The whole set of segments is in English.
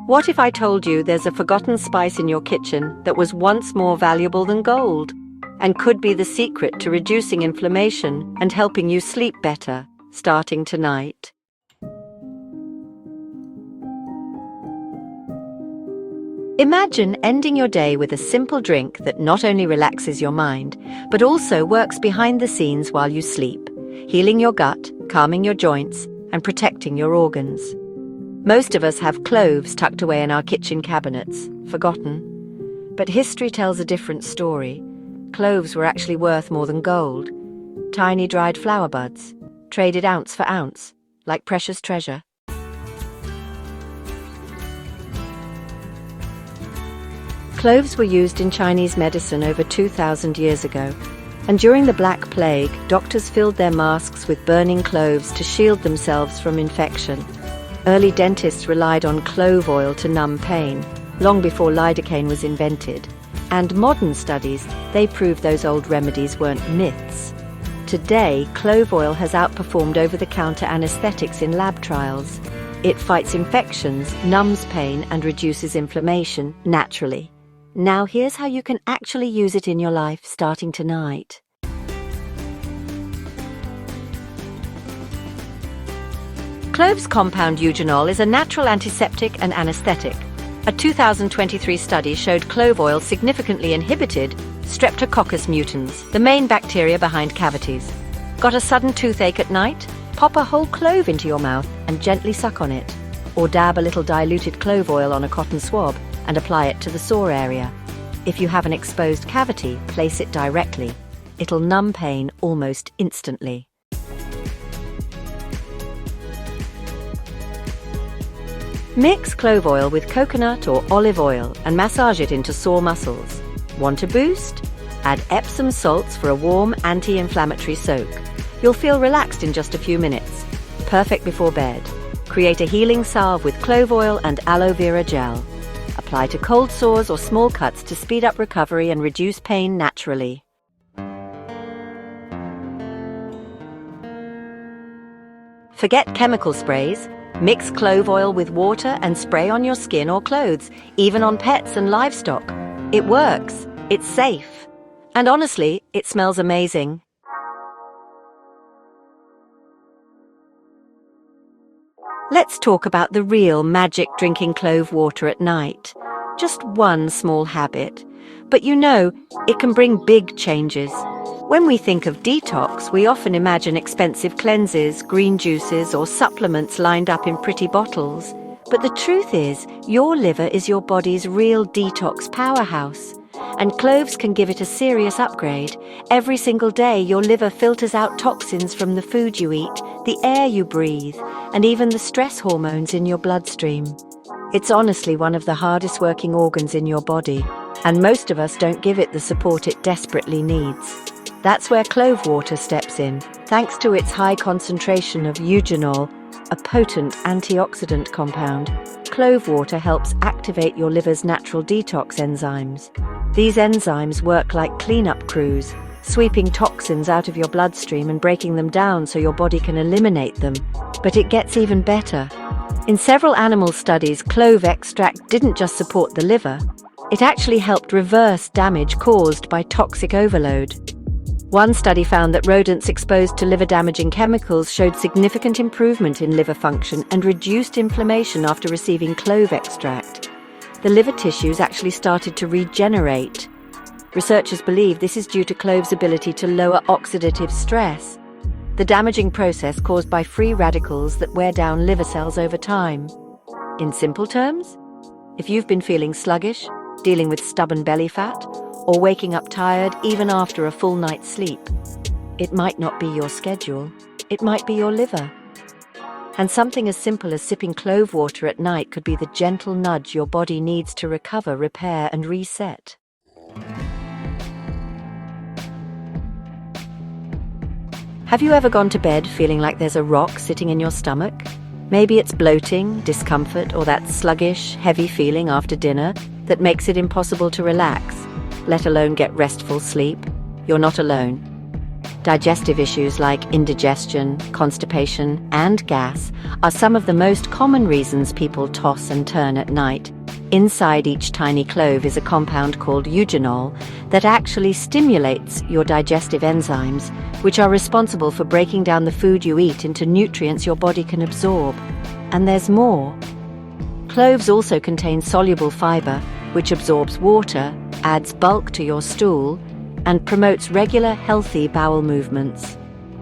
What if I told you there's a forgotten spice in your kitchen that was once more valuable than gold, and could be the secret to reducing inflammation and helping you sleep better, starting tonight? Imagine ending your day with a simple drink that not only relaxes your mind, but also works behind the scenes while you sleep, healing your gut, calming your joints, and protecting your organs. Most of us have cloves tucked away in our kitchen cabinets, forgotten. But history tells a different story. Cloves were actually worth more than gold. Tiny dried flower buds, traded ounce for ounce, like precious treasure. Cloves were used in Chinese medicine over 2,000 years ago, and during the Black Plague, doctors filled their masks with burning cloves to shield themselves from infection. Early dentists relied on clove oil to numb pain, long before lidocaine was invented. And modern studies, they prove those old remedies weren't myths. Today, clove oil has outperformed over-the-counter anesthetics in lab trials. It fights infections, numbs pain, and reduces inflammation naturally. Now here's how you can actually use it in your life starting tonight. Clove's compound eugenol is a natural antiseptic and anesthetic. A 2023 study showed clove oil significantly inhibited Streptococcus mutans, the main bacteria behind cavities. Got a sudden toothache at night? Pop a whole clove into your mouth and gently suck on it. Or dab a little diluted clove oil on a cotton swab and apply it to the sore area. If you have an exposed cavity, place it directly. It'll numb pain almost instantly. Mix clove oil with coconut or olive oil and massage it into sore muscles. Want a boost? Add Epsom salts for a warm anti-inflammatory soak. You'll feel relaxed in just a few minutes. Perfect before bed. Create a healing salve with clove oil and aloe vera gel. Apply to cold sores or small cuts to speed up recovery and reduce pain naturally. Forget chemical sprays. Mix clove oil with water and spray on your skin or clothes, even on pets and livestock. It works. It's safe. And honestly, it smells amazing. Let's talk about the real magic drinking clove water at night. Just one small habit. But you know, it can bring big changes. When we think of detox, we often imagine expensive cleanses, green juices, or supplements lined up in pretty bottles. But the truth is, your liver is your body's real detox powerhouse. And cloves can give it a serious upgrade. Every single day, your liver filters out toxins from the food you eat, the air you breathe, and even the stress hormones in your bloodstream. It's honestly one of the hardest working organs in your body, and most of us don't give it the support it desperately needs. That's where clove water steps in. Thanks to its high concentration of eugenol, a potent antioxidant compound, clove water helps activate your liver's natural detox enzymes. These enzymes work like cleanup crews, sweeping toxins out of your bloodstream and breaking them down so your body can eliminate them. But it gets even better. In several animal studies, clove extract didn't just support the liver, it actually helped reverse damage caused by toxic overload. One study found that rodents exposed to liver-damaging chemicals showed significant improvement in liver function and reduced inflammation after receiving clove extract. The liver tissues actually started to regenerate. Researchers believe this is due to clove's ability to lower oxidative stress, the damaging process caused by free radicals that wear down liver cells over time. In simple terms, if you've been feeling sluggish, dealing with stubborn belly fat, or waking up tired even after a full night's sleep, it might not be your schedule, it might be your liver. And something as simple as sipping clove water at night could be the gentle nudge your body needs to recover, repair, and reset. Have you ever gone to bed feeling like there's a rock sitting in your stomach? Maybe it's bloating, discomfort, or that sluggish, heavy feeling after dinner that makes it impossible to relax, let alone get restful sleep. You're not alone. Digestive issues like indigestion, constipation, and gas are some of the most common reasons people toss and turn at night. Inside each tiny clove is a compound called eugenol that actually stimulates your digestive enzymes, which are responsible for breaking down the food you eat into nutrients your body can absorb. And there's more. Cloves also contain soluble fiber, which absorbs water, adds bulk to your stool, and promotes regular, healthy bowel movements.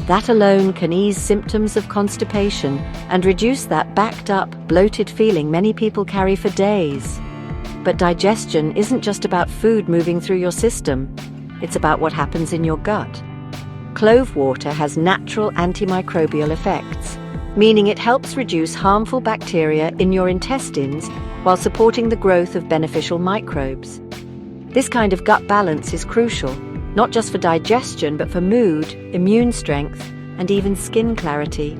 That alone can ease symptoms of constipation and reduce that backed-up, bloated feeling many people carry for days. But digestion isn't just about food moving through your system. It's about what happens in your gut. Clove water has natural antimicrobial effects, meaning it helps reduce harmful bacteria in your intestines while supporting the growth of beneficial microbes. This kind of gut balance is crucial, not just for digestion, but for mood, immune strength, and even skin clarity.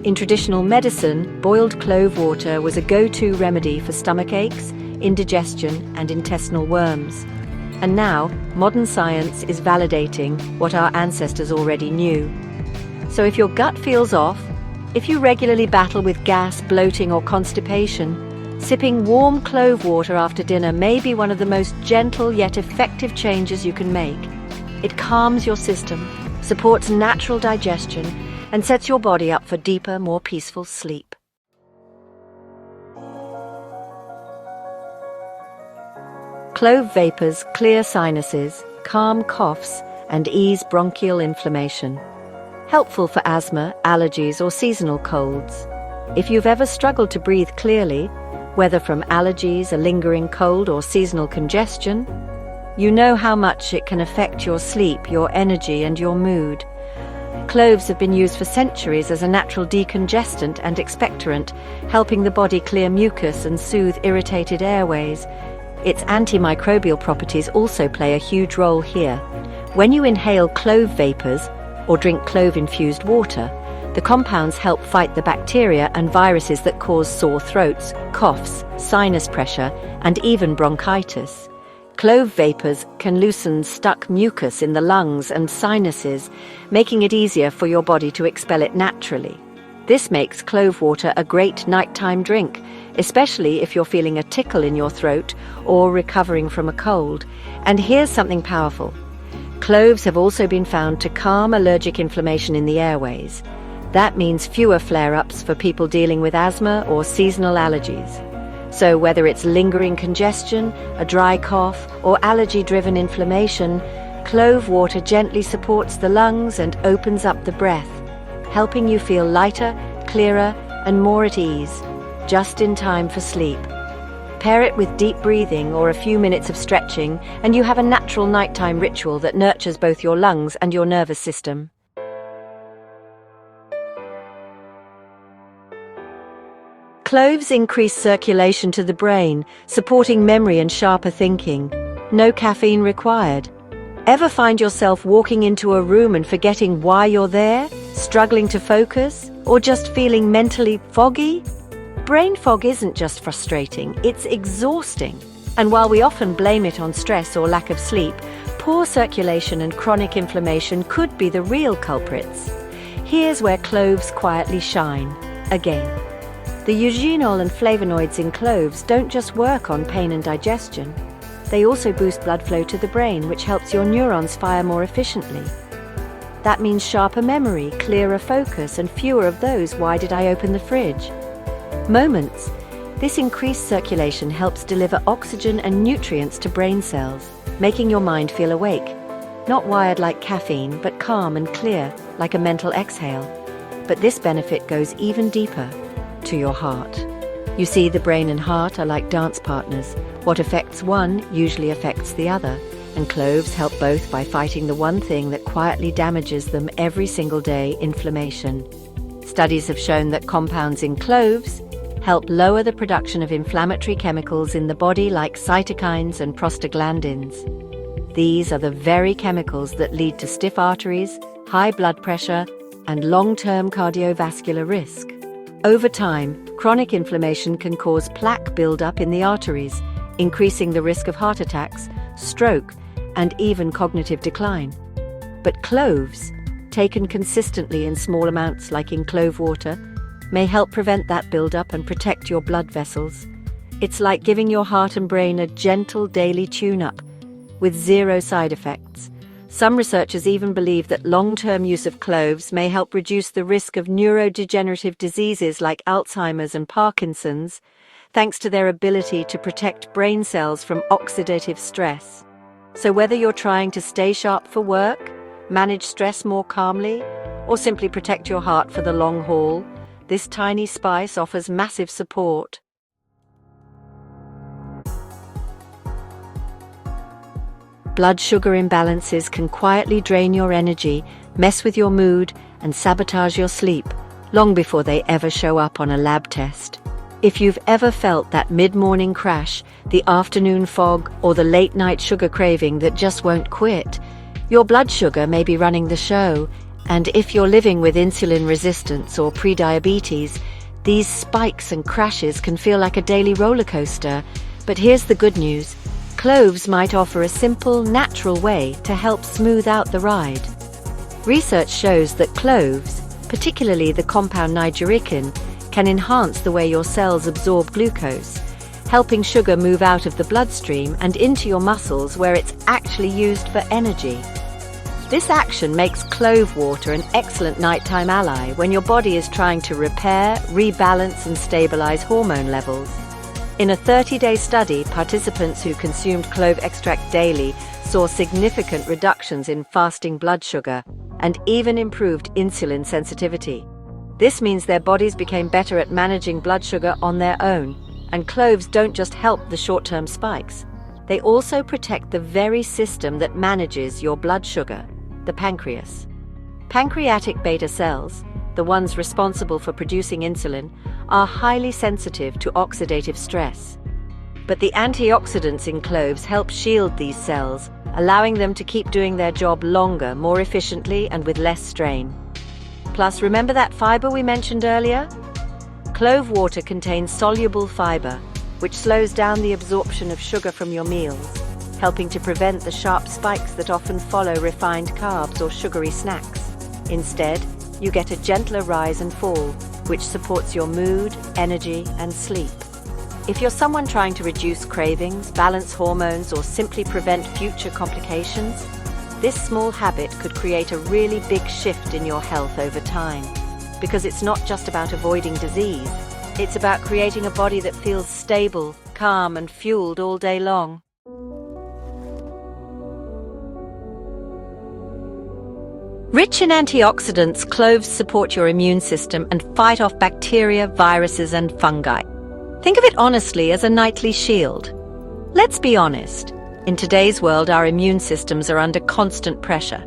In traditional medicine, boiled clove water was a go-to remedy for stomach aches, indigestion, and intestinal worms. And now, modern science is validating what our ancestors already knew. So if your gut feels off, if you regularly battle with gas, bloating, or constipation, sipping warm clove water after dinner may be one of the most gentle yet effective changes you can make. It calms your system, supports natural digestion, and sets your body up for deeper, more peaceful sleep. Clove vapors clear sinuses, calm coughs, and ease bronchial inflammation. Helpful for asthma, allergies, or seasonal colds. If you've ever struggled to breathe clearly, whether from allergies, a lingering cold, or seasonal congestion, you know how much it can affect your sleep, your energy, and your mood. Cloves have been used for centuries as a natural decongestant and expectorant, helping the body clear mucus and soothe irritated airways. Its antimicrobial properties also play a huge role here. When you inhale clove vapors or drink clove-infused water, the compounds help fight the bacteria and viruses that cause sore throats, coughs, sinus pressure, and even bronchitis. Clove vapors can loosen stuck mucus in the lungs and sinuses, making it easier for your body to expel it naturally. This makes clove water a great nighttime drink, especially if you're feeling a tickle in your throat or recovering from a cold. And here's something powerful. Cloves have also been found to calm allergic inflammation in the airways. That means fewer flare-ups for people dealing with asthma or seasonal allergies. So whether it's lingering congestion, a dry cough, or allergy-driven inflammation, clove water gently supports the lungs and opens up the breath, helping you feel lighter, clearer, and more at ease, just in time for sleep. Pair it with deep breathing or a few minutes of stretching, and you have a natural nighttime ritual that nurtures both your lungs and your nervous system. Cloves increase circulation to the brain, supporting memory and sharper thinking. No caffeine required. Ever find yourself walking into a room and forgetting why you're there, struggling to focus, or just feeling mentally foggy? Brain fog isn't just frustrating, it's exhausting. And while we often blame it on stress or lack of sleep, poor circulation and chronic inflammation could be the real culprits. Here's where cloves quietly shine. Again. The eugenol and flavonoids in cloves don't just work on pain and digestion. They also boost blood flow to the brain, which helps your neurons fire more efficiently. That means sharper memory, clearer focus, and fewer of those "why did I open the fridge?" moments. This increased circulation helps deliver oxygen and nutrients to brain cells, making your mind feel awake. Not wired like caffeine, but calm and clear, like a mental exhale. But this benefit goes even deeper. To your heart. You see, the brain and heart are like dance partners. What affects one usually affects the other, and cloves help both by fighting the one thing that quietly damages them every single day: inflammation. Studies have shown that compounds in cloves help lower the production of inflammatory chemicals in the body like cytokines and prostaglandins. These are the very chemicals that lead to stiff arteries, high blood pressure, and long-term cardiovascular risk. Over time, chronic inflammation can cause plaque buildup in the arteries, increasing the risk of heart attacks, stroke, and even cognitive decline. But cloves, taken consistently in small amounts like in clove water, may help prevent that buildup and protect your blood vessels. It's like giving your heart and brain a gentle daily tune-up with zero side effects. Some researchers even believe that long-term use of cloves may help reduce the risk of neurodegenerative diseases like Alzheimer's and Parkinson's, thanks to their ability to protect brain cells from oxidative stress. So whether you're trying to stay sharp for work, manage stress more calmly, or simply protect your heart for the long haul, this tiny spice offers massive support. Blood sugar imbalances can quietly drain your energy, mess with your mood, and sabotage your sleep, long before they ever show up on a lab test. If you've ever felt that mid-morning crash, the afternoon fog, or the late-night sugar craving that just won't quit, your blood sugar may be running the show. And if you're living with insulin resistance or prediabetes, these spikes and crashes can feel like a daily roller coaster. But here's the good news. Cloves might offer a simple, natural way to help smooth out the ride. Research shows that cloves, particularly the compound nigerican, can enhance the way your cells absorb glucose, helping sugar move out of the bloodstream and into your muscles where it's actually used for energy. This action makes clove water an excellent nighttime ally when your body is trying to repair, rebalance, and stabilize hormone levels. In a 30-day study, participants who consumed clove extract daily saw significant reductions in fasting blood sugar and even improved insulin sensitivity. This means their bodies became better at managing blood sugar on their own, and cloves don't just help the short-term spikes. They also protect the very system that manages your blood sugar, the pancreas. Pancreatic beta cells, the ones responsible for producing insulin, are highly sensitive to oxidative stress. But the antioxidants in cloves help shield these cells, allowing them to keep doing their job longer, more efficiently, and with less strain. Plus, remember that fiber we mentioned earlier? Clove water contains soluble fiber, which slows down the absorption of sugar from your meals, helping to prevent the sharp spikes that often follow refined carbs or sugary snacks. Instead, you get a gentler rise and fall, which supports your mood, energy, and sleep. If you're someone trying to reduce cravings, balance hormones, or simply prevent future complications, this small habit could create a really big shift in your health over time. Because it's not just about avoiding disease, it's about creating a body that feels stable, calm, and fueled all day long. Rich in antioxidants, cloves support your immune system and fight off bacteria, viruses, and fungi. Think of it honestly as a nightly shield. Let's be honest. In today's world, our immune systems are under constant pressure.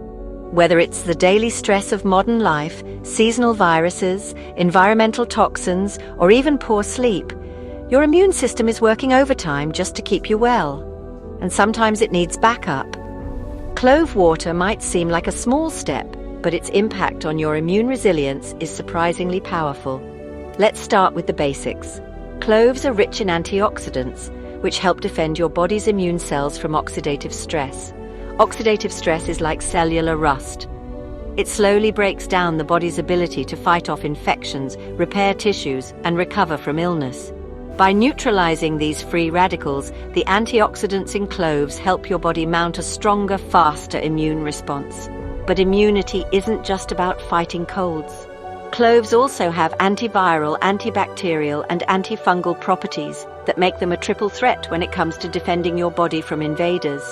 Whether it's the daily stress of modern life, seasonal viruses, environmental toxins, or even poor sleep, your immune system is working overtime just to keep you well. And sometimes it needs backup. Clove water might seem like a small step, but its impact on your immune resilience is surprisingly powerful. Let's start with the basics. Cloves are rich in antioxidants, which help defend your body's immune cells from oxidative stress. Oxidative stress is like cellular rust. It slowly breaks down the body's ability to fight off infections, repair tissues, and recover from illness. By neutralizing these free radicals, the antioxidants in cloves help your body mount a stronger, faster immune response. But immunity isn't just about fighting colds. Cloves also have antiviral, antibacterial, and antifungal properties that make them a triple threat when it comes to defending your body from invaders.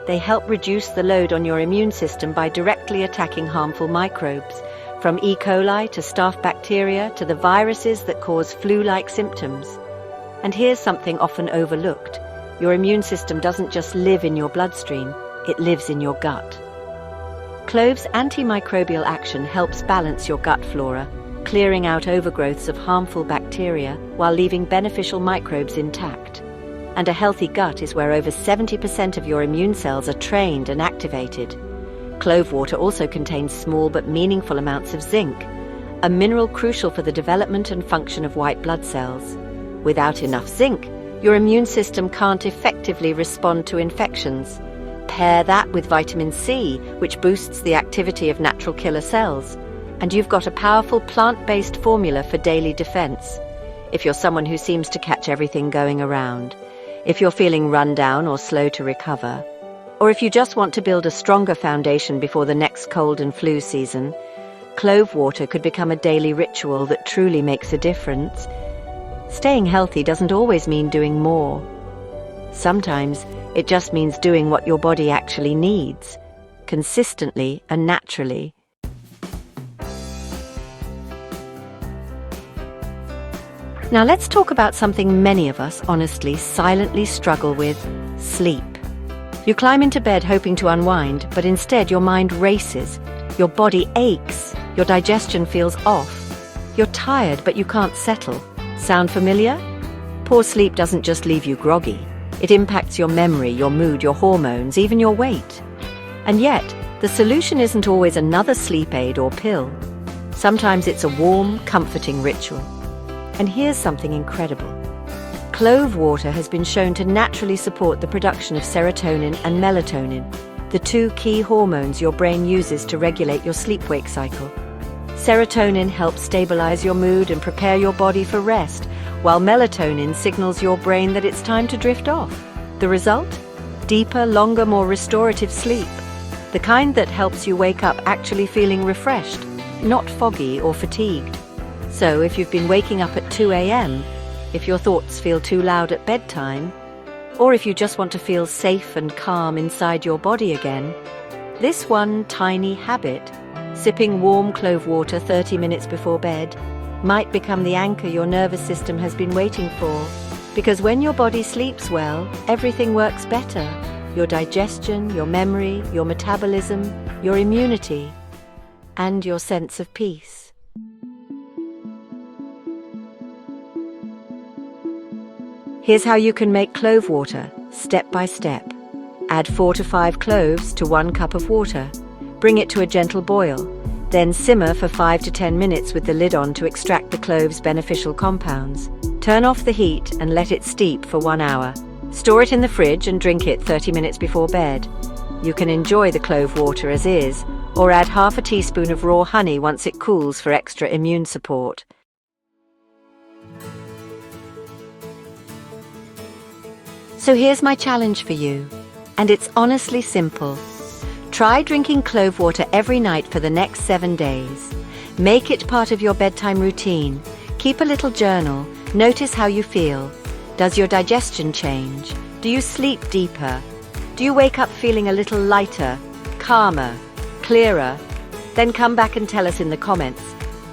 They help reduce the load on your immune system by directly attacking harmful microbes, from E. coli to staph bacteria to the viruses that cause flu-like symptoms. And here's something often overlooked. Your immune system doesn't just live in your bloodstream, it lives in your gut. Cloves' antimicrobial action helps balance your gut flora, clearing out overgrowths of harmful bacteria while leaving beneficial microbes intact. And a healthy gut is where over 70% of your immune cells are trained and activated. Clove water also contains small but meaningful amounts of zinc, a mineral crucial for the development and function of white blood cells. Without enough zinc, your immune system can't effectively respond to infections. Pair that with vitamin C, which boosts the activity of natural killer cells, and you've got a powerful plant-based formula for daily defense. If you're someone who seems to catch everything going around, if you're feeling run down or slow to recover, or if you just want to build a stronger foundation before the next cold and flu season, clove water could become a daily ritual that truly makes a difference. Staying healthy doesn't always mean doing more. Sometimes it just means doing what your body actually needs, consistently and naturally. Now let's talk about something many of us honestly silently struggle with: sleep. You climb into bed hoping to unwind, but instead your mind races, your body aches, your digestion feels off. You're tired, but you can't settle. Sound familiar? Poor sleep doesn't just leave you groggy. It impacts your memory, your mood, your hormones, even your weight. And yet, the solution isn't always another sleep aid or pill. Sometimes it's a warm, comforting ritual. And here's something incredible. Clove water has been shown to naturally support the production of serotonin and melatonin, the two key hormones your brain uses to regulate your sleep-wake cycle. Serotonin helps stabilize your mood and prepare your body for rest, while melatonin signals your brain that it's time to drift off. The result? Deeper, longer, more restorative sleep. The kind that helps you wake up actually feeling refreshed, not foggy or fatigued. So if you've been waking up at 2 a.m., if your thoughts feel too loud at bedtime, or if you just want to feel safe and calm inside your body again, this one tiny habit, sipping warm clove water 30 minutes before bed, might become the anchor your nervous system has been waiting for. Because when your body sleeps well, everything works better. Your digestion, your memory, your metabolism, your immunity, and your sense of peace. Here's how you can make clove water, step by step. Add 4 to 5 cloves to 1 cup of water. Bring it to a gentle boil. Then simmer for 5 to 10 minutes with the lid on to extract the clove's beneficial compounds. Turn off the heat and let it steep for 1 hour. Store it in the fridge and drink it 30 minutes before bed. You can enjoy the clove water as is, or add half a teaspoon of raw honey once it cools for extra immune support. So here's my challenge for you, and it's honestly simple. Try drinking clove water every night for the next 7 days. Make it part of your bedtime routine. Keep a little journal. Notice how you feel. Does your digestion change? Do you sleep deeper? Do you wake up feeling a little lighter, calmer, clearer? Then come back and tell us in the comments.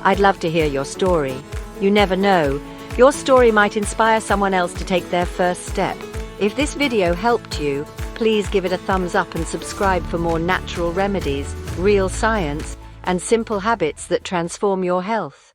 I'd love to hear your story. You never know. Your story might inspire someone else to take their first step. If this video helped you, please give it a thumbs up and subscribe for more natural remedies, real science, and simple habits that transform your health.